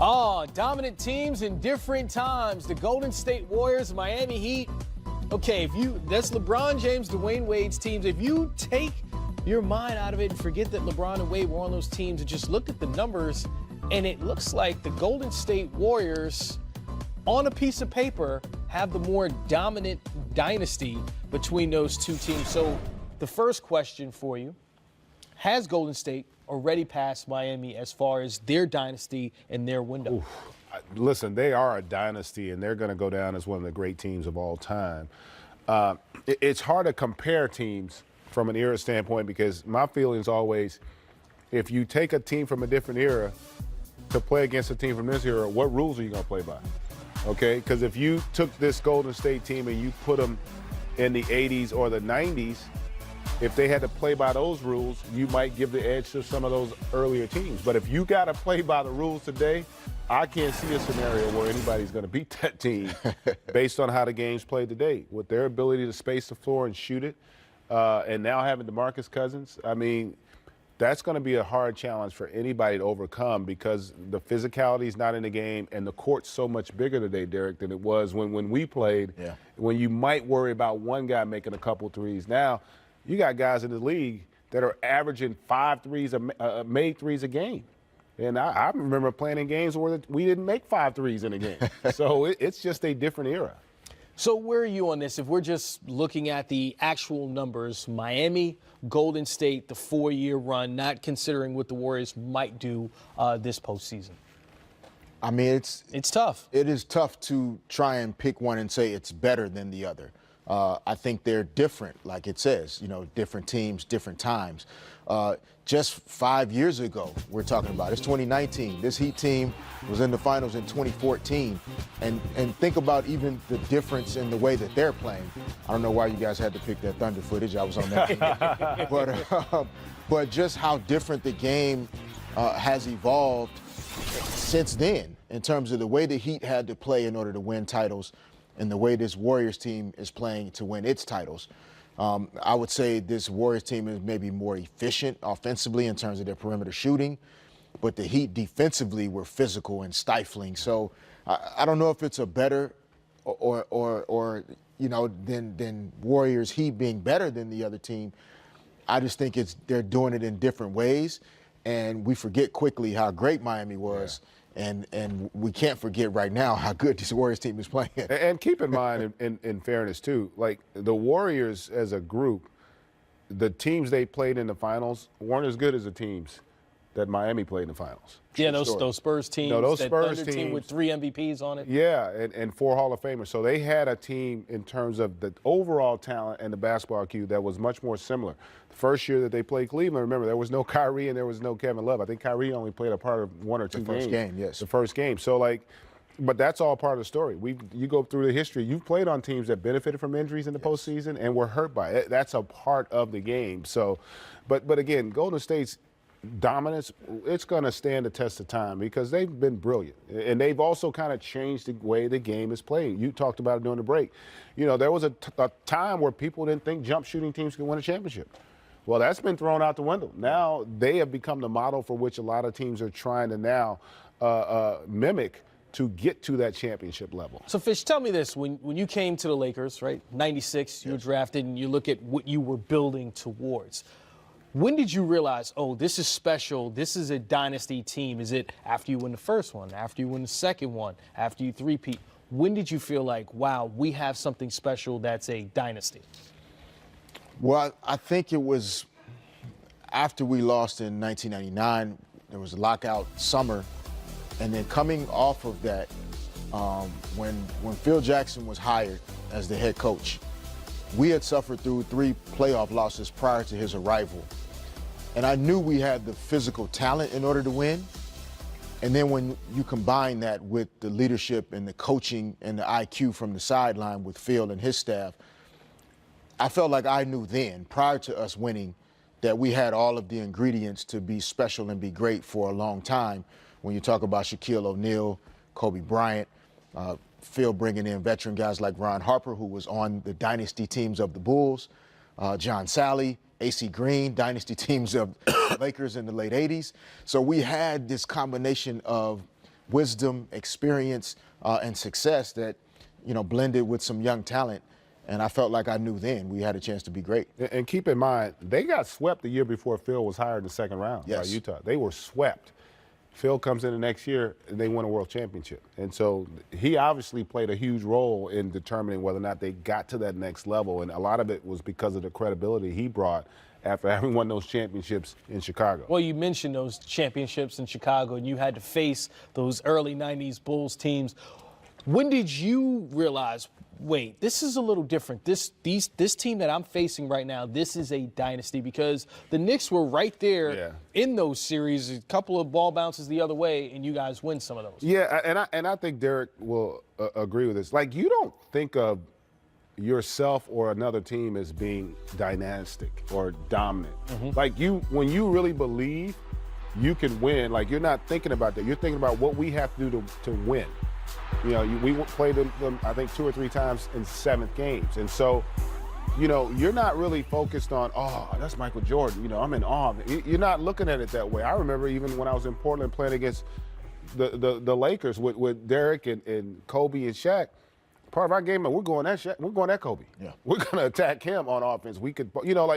Oh, dominant teams in different times. The Golden State Warriors, Miami Heat. Okay, that's LeBron James, Dwayne Wade's teams. If you take your mind out of it and forget that LeBron and Wade were on those teams and just look at the numbers, and it looks like the Golden State Warriors, on a piece of paper, have the more dominant dynasty between those two teams. So the first question for you, has Golden State already passed Miami as far as their dynasty and their window? Oof. Listen, they are a dynasty, and they're going to go down as one of the great teams of all time. It's hard to compare teams from an era standpoint because my feeling is always, if you take a team from a different era to play against a team from this era, what rules are you going to play by? Okay, because if you took this Golden State team and you put them in the 80s or the 90s, if they had to play by those rules, you might give the edge to some of those earlier teams. But if you got to play by the rules today, I can't see a scenario where anybody's going to beat that team based on how the game's played today. With their ability to space the floor and shoot it, and now having DeMarcus Cousins, I mean, that's going to be a hard challenge for anybody to overcome because the physicality is not in the game, and the court's so much bigger today, Derek, than it was when we played, when you might worry about one guy making a couple threes. Now, you got guys in the league that are averaging 5 threes, made threes a game. And I remember playing in games where we didn't make 5 threes in a game. So it's just a different era. So where are you on this? If we're just looking at the actual numbers, Miami, Golden State, the 4-year run, not considering what the Warriors might do this postseason. I mean, it's tough. It is tough to try and pick one and say it's better than the other. I think they're different, like it says, different teams, different times. Just 5 years ago, we're talking about, it's 2019. This Heat team was in the finals in 2014. And think about even the difference in the way that they're playing. I don't know why you guys had to pick that Thunder footage. I was on that team. But just how different the game has evolved since then in terms of the way the Heat had to play in order to win titles and the way this Warriors team is playing to win its titles. I would say this Warriors team is maybe more efficient offensively in terms of their perimeter shooting, but the Heat defensively were physical and stifling. So I don't know if it's a better than Warriors Heat being better than the other team. I just think they're doing it in different ways, and we forget quickly how great Miami was. Yeah. And we can't forget right now how good this Warriors team is playing. And keep in mind, in fairness, too, like the Warriors as a group, the teams they played in the finals weren't as good as the teams that Miami played in the finals. Yeah, those Spurs teams. No, those that Spurs Thunder teams team with 3 MVPs on it. Yeah, and 4 Hall of Famers. So they had a team in terms of the overall talent and the basketball IQ that was much more similar. The first year that they played Cleveland, remember, there was no Kyrie and there was no Kevin Love. I think Kyrie only played a part of 1 or 2 games. The first game, yes. The first game. So, but that's all part of the story. You go through the history. You've played on teams that benefited from injuries in the postseason and were hurt by it. That's a part of the game. So, but again, Golden State's dominance, it's going to stand the test of time because they've been brilliant. And they've also kind of changed the way the game is played. You talked about it during the break. There was a time where people didn't think jump shooting teams could win a championship. Well, that's been thrown out the window. Now they have become the model for which a lot of teams are trying to now mimic to get to that championship level. So, Fish, tell me this. When you came to the Lakers, right, 96, you were drafted, and you look at what you were building towards. When did you realize, oh, this is special, this is a dynasty team? Is it after you win the first one, after you win the second one, after you three-peat? When did you feel like, wow, we have something special that's a dynasty? Well, I think it was after we lost in 1999. There was a lockout summer. And then coming off of that, when Phil Jackson was hired as the head coach, we had suffered through 3 playoff losses prior to his arrival. And I knew we had the physical talent in order to win. And then when you combine that with the leadership and the coaching and the IQ from the sideline with Phil and his staff, I felt like I knew then, prior to us winning, that we had all of the ingredients to be special and be great for a long time. When you talk about Shaquille O'Neal, Kobe Bryant, Phil bringing in veteran guys like Ron Harper, who was on the dynasty teams of the Bulls, John Sally, AC Green, dynasty teams of Lakers in the late 80s. So we had this combination of wisdom, experience, and success that, blended with some young talent. And I felt like I knew then we had a chance to be great. And keep in mind, they got swept the year before Phil was hired in the second round by Utah. They were swept. Phil comes in the next year, and they win a world championship. And so he obviously played a huge role in determining whether or not they got to that next level. And a lot of it was because of the credibility he brought after having won those championships in Chicago. Well, you mentioned those championships in Chicago, and you had to face those early 90s Bulls teams. When did you realize, wait, this is a little different? This team that I'm facing right now, this is a dynasty, because the Knicks were right there in those series, a couple of ball bounces the other way, and you guys win some of those. Yeah, and I think Derek will agree with this. Like, you don't think of yourself or another team as being dynastic or dominant. Like, when you really believe you can win, like, you're not thinking about that. You're thinking about what we have to do to win. We played them, I think, 2 or 3 times in 7th games. And so, you're not really focused on, oh, that's Michael Jordan. I'm in awe. You're not looking at it that way. I remember even when I was in Portland playing against the Lakers with Derek and Kobe and Shaq, part of our game, we're going at Shaq, we're going at Kobe. Yeah. We're going to attack him on offense. We could,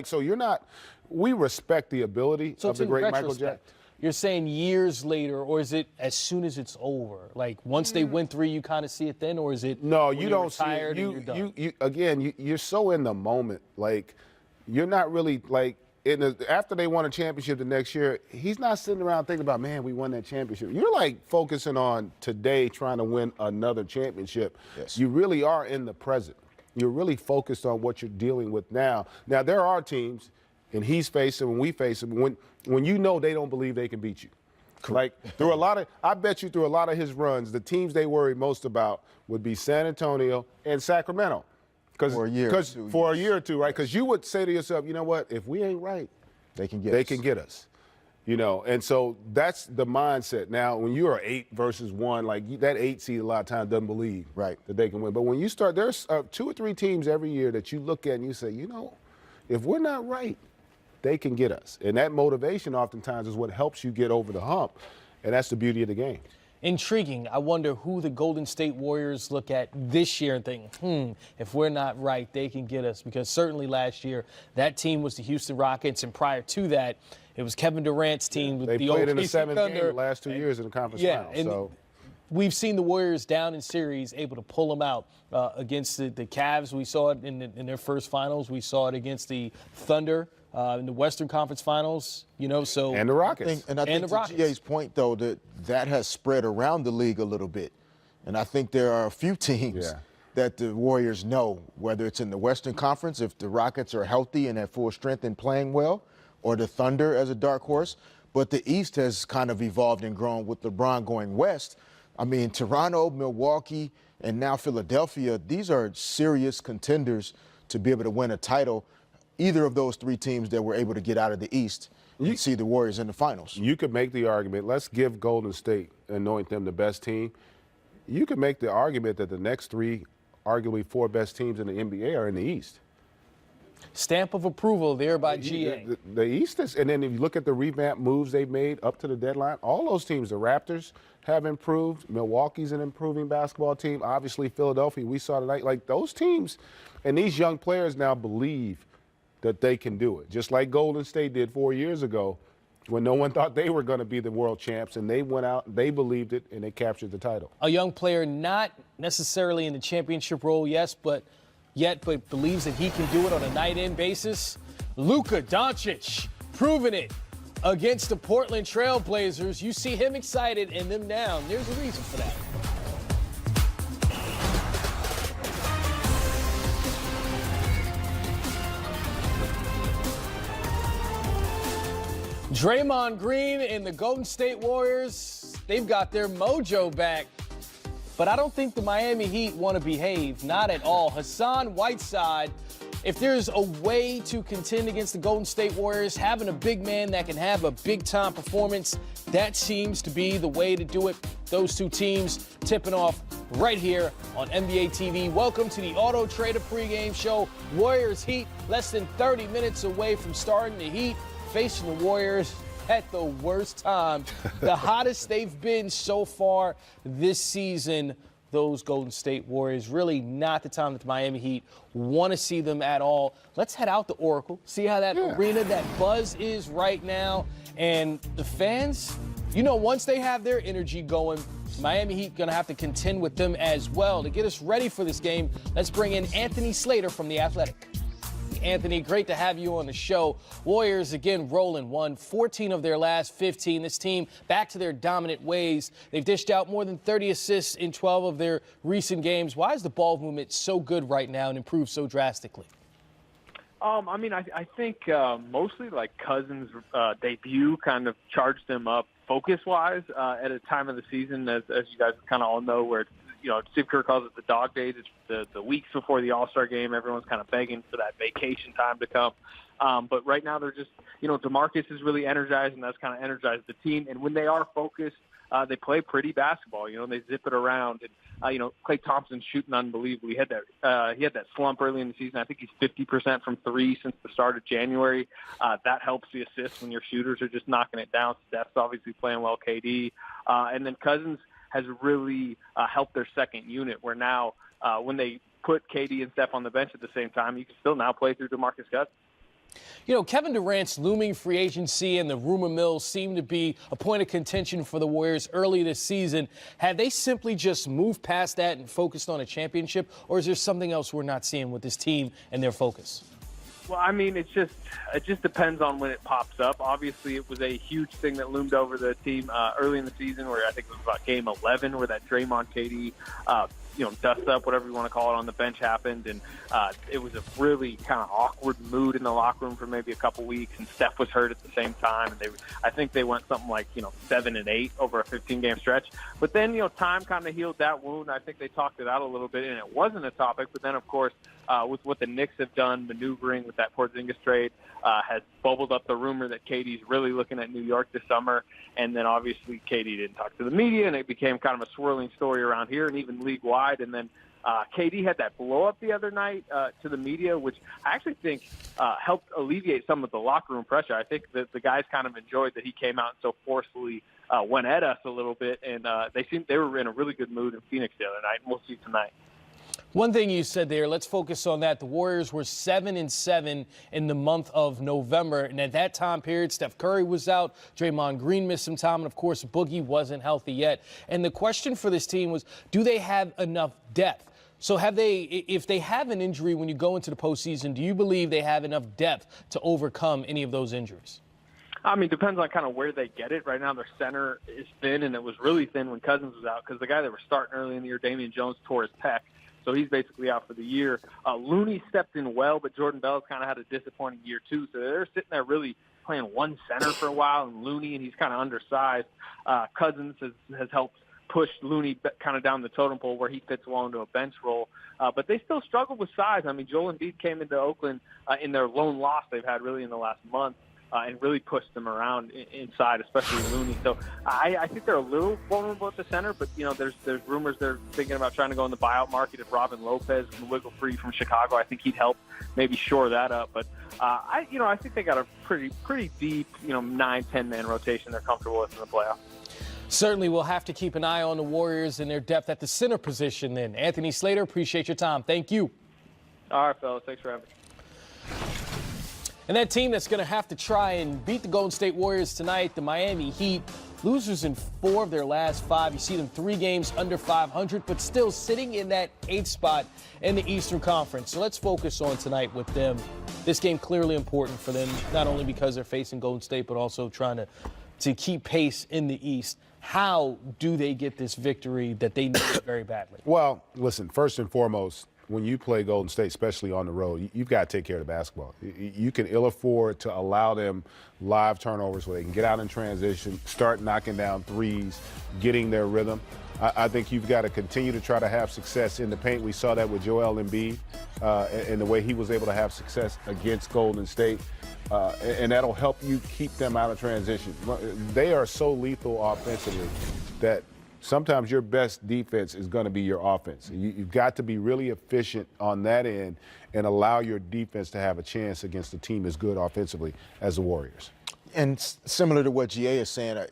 so you're not, we respect the ability of the great Michael Jackson. You're saying years later, or is it as soon as it's over? Like, once they win 3, you kind of see it then, or is it? No, you don't see it. You're so in the moment. Like, you're not really like after they won a championship the next year. He's not sitting around thinking about, man, we won that championship. You're like focusing on today, trying to win another championship. Yes. You really are in the present. You're really focused on what you're dealing with now. Now there are teams, and he's facing when we face him when they don't believe they can beat you. Like, I bet you through a lot of his runs, the teams they worry most about would be San Antonio and Sacramento. For a year or two, right? Because you would say to yourself, you know what, if we ain't right, they can get us. And so that's the mindset. Now, when you are 8 versus 1, like that 8 seed a lot of times doesn't believe that they can win. But when you start, there's 2 or 3 teams every year that you look at and you say, if we're not right, they can get us. And that motivation oftentimes is what helps you get over the hump. And that's the beauty of the game. Intriguing. I wonder who the Golden State Warriors look at this year and think, if we're not right, they can get us. Because certainly last year, that team was the Houston Rockets, and prior to that, it was Kevin Durant's team with the old They played in the 7th Thunder. game the last 2 years in the conference finals. So we've seen the Warriors down in series, able to pull them out against the Cavs. We saw it in their first finals. We saw it against the Thunder in the Western Conference Finals. And the Rockets. I think to GA's point, though, that has spread around the league a little bit. And I think there are a few teams that the Warriors know, whether it's in the Western Conference, if the Rockets are healthy and at full strength and playing well, or the Thunder as a dark horse. But the East has kind of evolved and grown with LeBron going west. I mean, Toronto, Milwaukee, and now Philadelphia, these are serious contenders to be able to win a title. Either of those 3 teams that were able to get out of the East, you see the Warriors in the finals. You could make the argument, let's give Golden State, anoint them the best team. You could make the argument that the next 3, arguably 4 best teams in the NBA are in the East. Stamp of approval there by GA. The East is, and then if you look at the revamp moves they've made up to the deadline, all those teams, the Raptors have improved. Milwaukee's an improving basketball team. Obviously, Philadelphia, we saw tonight. Like, those teams and these young players now believe that they can do it. Just like Golden State did 4 years ago when no one thought they were going to be the world champs, and they went out, they believed it, and they captured the title. A young player not necessarily in the championship role, but believes that he can do it on a night-in basis. Luka Doncic, proving it against the Portland Trail Blazers. You see him excited and them down. There's a reason for that. Draymond Green and the Golden State Warriors, they've got their mojo back. But I don't think the Miami Heat want to behave, not at all. Hassan Whiteside, if there's a way to contend against the Golden State Warriors, having a big man that can have a big-time performance, that seems to be the way to do it. Those 2 teams tipping off right here on NBA TV. Welcome to the Auto Trader pregame show. Warriors Heat, less than 30 minutes away from starting. The Heat facing the Warriors. at the worst time. The hottest they've been so far this season. Those Golden State Warriors, really not the time that the Miami Heat want to see them at all. Let's head out to Oracle, see how that arena, that buzz is right now. And the fans, you know, once they have their energy going, Miami Heat going to have to contend with them as well. To get us ready for this game, let's bring in Anthony Slater from The Athletic. Anthony, great to have you on the show. Warriors, again, rolling, won 14 of their last 15. This team back to their dominant ways. They've dished out more than 30 assists in 12 of their recent games. Why is the ball movement so good right now and improved so drastically? I think mostly like Cousins' debut kind of charged them up focus-wise at a time of the season, as you guys kind of all know, where it's, you know, Steve Kerr calls it the dog days. It's the weeks before the All-Star game. Everyone's kind of begging for that vacation time to come. But right now they're just, you know, DeMarcus is really energized, and that's kind of energized the team. And when they are focused, they play pretty basketball. You know, they zip it around. And, you know, Klay Thompson's shooting unbelievably. He had that slump early in the season. I think he's 50% from three since the start of January. That helps the assists when your shooters are just knocking it down. Steph's obviously playing well, KD. And then Cousins has really helped their second unit, where now when they put KD and Steph on the bench at the same time, you can still now play through DeMarcus Cousins. You know, Kevin Durant's looming free agency and the rumor mill seem to be a point of contention for the Warriors early this season. Had they simply just moved past that and focused on a championship, or is there something else we're not seeing with this team and their focus? Well, I mean, it just depends on when it pops up. Obviously, it was a huge thing that loomed over the team early in the season, where I think it was about game 11, where that Draymond KD, dust up, whatever you want to call it, on the bench happened, and it was a really kind of awkward mood in the locker room for maybe a couple weeks. And Steph was hurt at the same time, and I think they went something like 7-8 over a 15-game stretch. But then time kind of healed that wound. I think they talked it out a little bit, and it wasn't a topic. But then, of course, with what the Knicks have done, maneuvering with that Porzingis trade, has bubbled up the rumor that KD's really looking at New York this summer. And then obviously KD didn't talk to the media, and it became kind of a swirling story around here and even league-wide. And then KD had that blow-up the other night to the media, which I actually think helped alleviate some of the locker room pressure. I think that the guys kind of enjoyed that he came out and so forcefully went at us a little bit, and they were in a really good mood in Phoenix the other night, and we'll see tonight. One thing you said there, let's focus on that. The Warriors were 7-7 in the month of November. And at that time period, Steph Curry was out. Draymond Green missed some time. And, of course, Boogie wasn't healthy yet. And the question for this team was, do they have enough depth? So if they have an injury when you go into the postseason, do you believe they have enough depth to overcome any of those injuries? I mean, depends on kind of where they get it. Right now, their center is thin, and it was really thin when Cousins was out, because the guy that were starting early in the year, Damian Jones, tore his pec. So he's basically out for the year. Looney stepped in well, but Jordan Bell's kind of had a disappointing year too. So they're sitting there really playing one center for a while, and Looney, and he's kind of undersized. Cousins has helped push Looney kind of down the totem pole where he fits well into a bench role. But they still struggle with size. I mean, Joel Embiid came into Oakland in their lone loss they've had really in the last month. And really pushed them around inside, especially Looney. So I think they're a little vulnerable at the center, but there's rumors they're thinking about trying to go in the buyout market if Robin Lopez can wiggle free from Chicago. I think he'd help maybe shore that up. But I think they got a pretty deep 9-10 man rotation they're comfortable with in the playoffs. Certainly, we'll have to keep an eye on the Warriors and their depth at the center position. Then, Anthony Slater, appreciate your time. Thank you. All right, fellas, thanks for having me. And that team that's going to have to try and beat the Golden State Warriors tonight, the Miami Heat, losers in 4 of their last 5. You see them 3 games under 500, but still sitting in that 8th spot in the Eastern Conference. So let's focus on tonight with them. This game clearly important for them, not only because they're facing Golden State, but also trying to keep pace in the East. How do they get this victory that they need very badly? Well, listen, first and foremost, when you play Golden State, especially on the road, you've got to take care of the basketball. You can ill afford to allow them live turnovers where they can get out in transition, start knocking down threes, getting their rhythm. I think you've got to continue to try to have success in the paint. We saw that with Joel Embiid and the way he was able to have success against Golden State. And that'll help you keep them out of transition. They are so lethal offensively that sometimes your best defense is going to be your offense. You've got to be really efficient on that end and allow your defense to have a chance against a team as good offensively as the Warriors. And similar to what GA is saying,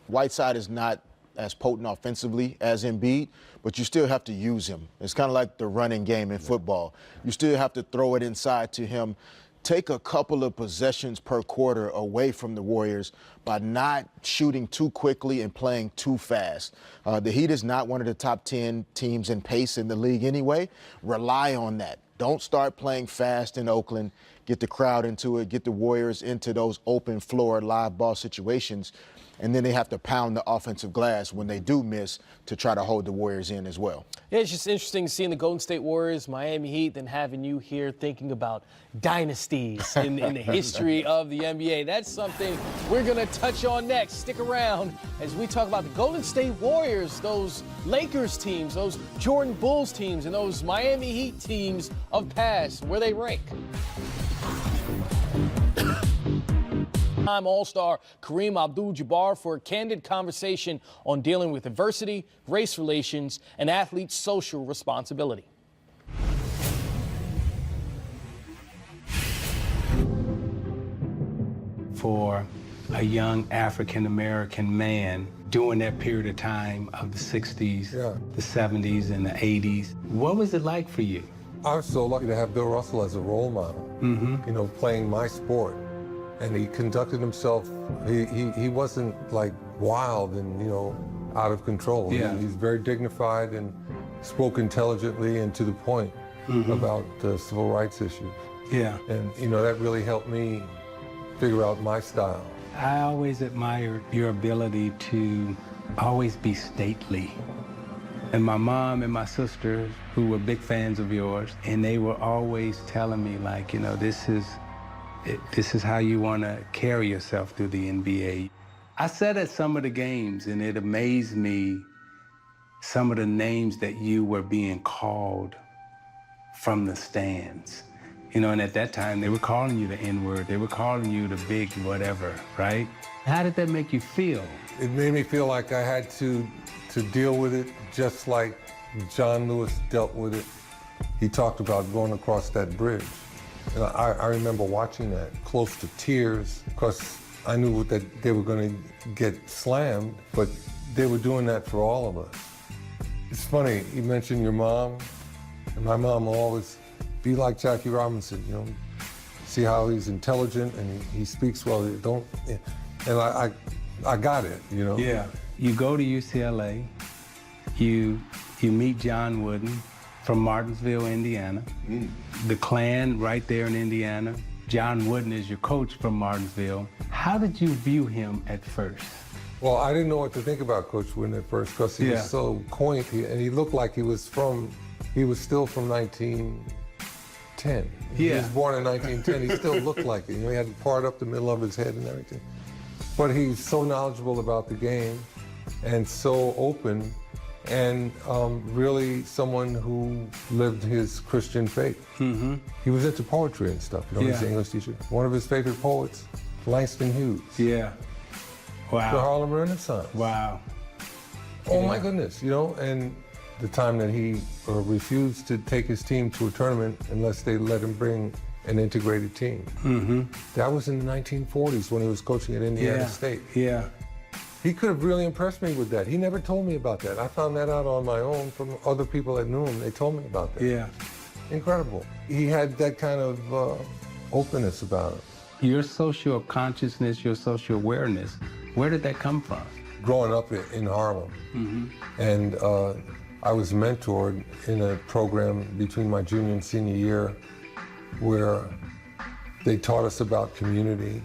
Whiteside is not as potent offensively as Embiid, but you still have to use him. It's kind of like the running game in football. You still have to throw it inside to him. Take a couple of possessions per quarter away from the Warriors by not shooting too quickly and playing too fast. The Heat is not one of the top 10 teams in pace in the league anyway. Rely on that. Don't start playing fast in Oakland. Get the crowd into it. Get the Warriors into those open floor live ball situations. And then they have to pound the offensive glass when they do miss to try to hold the Warriors in as well. Yeah, it's just interesting seeing the Golden State Warriors, Miami Heat, then having you here thinking about dynasties in the history of the NBA. That's something we're going to touch on next. Stick around as we talk about the Golden State Warriors, those Lakers teams, those Jordan Bulls teams, and those Miami Heat teams of past, where they rank. All-Star Kareem Abdul-Jabbar for a candid conversation on dealing with adversity, race relations, and athletes' social responsibility. For a young African-American man during that period of time of the 60s, the 70s, and the 80s, what was it like for you? I was so lucky to have Bill Russell as a role model, you know, playing my sport. And he conducted himself, he wasn't like wild and, you know, out of control. Yeah. He's very dignified and spoke intelligently and to the point about the civil rights issues. Yeah. And, you know, that really helped me figure out my style. I always admired your ability to always be stately. And my mom and my sisters, who were big fans of yours, and they were always telling me, like, you know, this is how you want to carry yourself through the NBA. I sat at some of the games, and it amazed me some of the names that you were being called from the stands. You know, and at that time, they were calling you the N-word. They were calling you the big whatever, right? How did that make you feel? It made me feel like I had to deal with it just like John Lewis dealt with it. He talked about going across that bridge. And I remember watching that close to tears because I knew that they were going to get slammed, but they were doing that for all of us. It's funny, you mentioned your mom, and my mom will always be like Jackie Robinson, you know, see how he's intelligent and he speaks well, and I got it, you know. Yeah. You go to UCLA, you meet John Wooden from Martinsville, Indiana. The Klan right there in Indiana. John Wooden is your coach from Martinsville. How did you view him at first? Well, I didn't know what to think about Coach Wooden at first because he was so quaint, and he looked like he was still from 1910. He was born in 1910, he still looked like it. You know, he had a part up the middle of his head and everything. But he's so knowledgeable about the game and so open, and really someone who lived his Christian faith. He was into poetry and stuff, you know, he's an English teacher. One of his favorite poets, Langston Hughes. Yeah. Wow. The Harlem Renaissance. Wow. Oh my goodness, you know, and the time that he refused to take his team to a tournament unless they let him bring an integrated team. That was in the 1940s when he was coaching at Indiana State. Yeah. He could have really impressed me with that. He never told me about that. I found that out on my own from other people that knew him. They told me about that. Yeah. Incredible. He had that kind of openness about him. Your social consciousness, your social awareness, where did that come from? Growing up in Harlem, and I was mentored in a program between my junior and senior year where they taught us about community,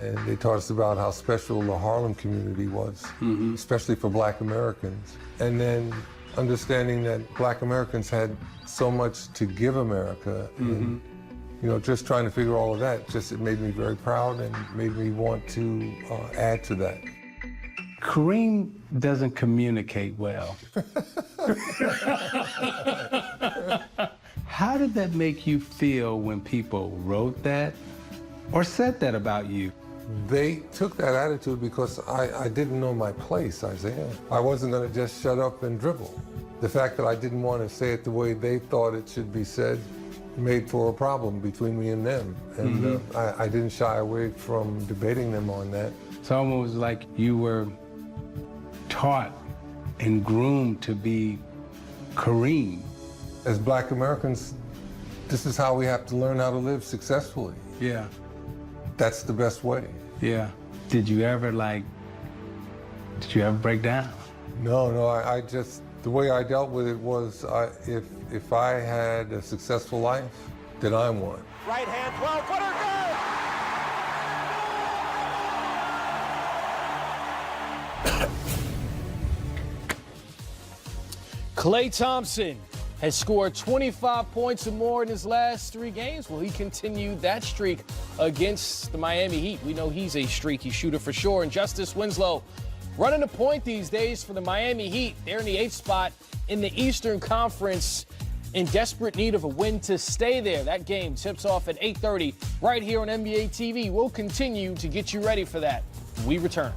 and they taught us about how special the Harlem community was, especially for Black Americans. And then understanding that Black Americans had so much to give America, and, you know, just trying to figure all of that, it made me very proud and made me want to add to that. Kareem doesn't communicate well. How did that make you feel when people wrote that or said that about you? They took that attitude because I didn't know my place, Isaiah. I wasn't going to just shut up and dribble. The fact that I didn't want to say it the way they thought it should be said made for a problem between me and them. And I didn't shy away from debating them on that. It's almost like you were taught and groomed to be Kareem. As Black Americans, this is how we have to learn how to live successfully. Yeah. That's the best way. Yeah. Did you ever break down? No, I just, the way I dealt with it was if I had a successful life, then I won. Right hand 12-footer, Klay Thompson has scored 25 points or more in his last 3 games. Will he continue that streak against the Miami Heat? We know he's a streaky shooter for sure. And Justice Winslow running the point these days for the Miami Heat. They're in the 8th spot in the Eastern Conference, in desperate need of a win to stay there. That game tips off at 8:30 right here on NBA TV. We'll continue to get you ready for that. We return.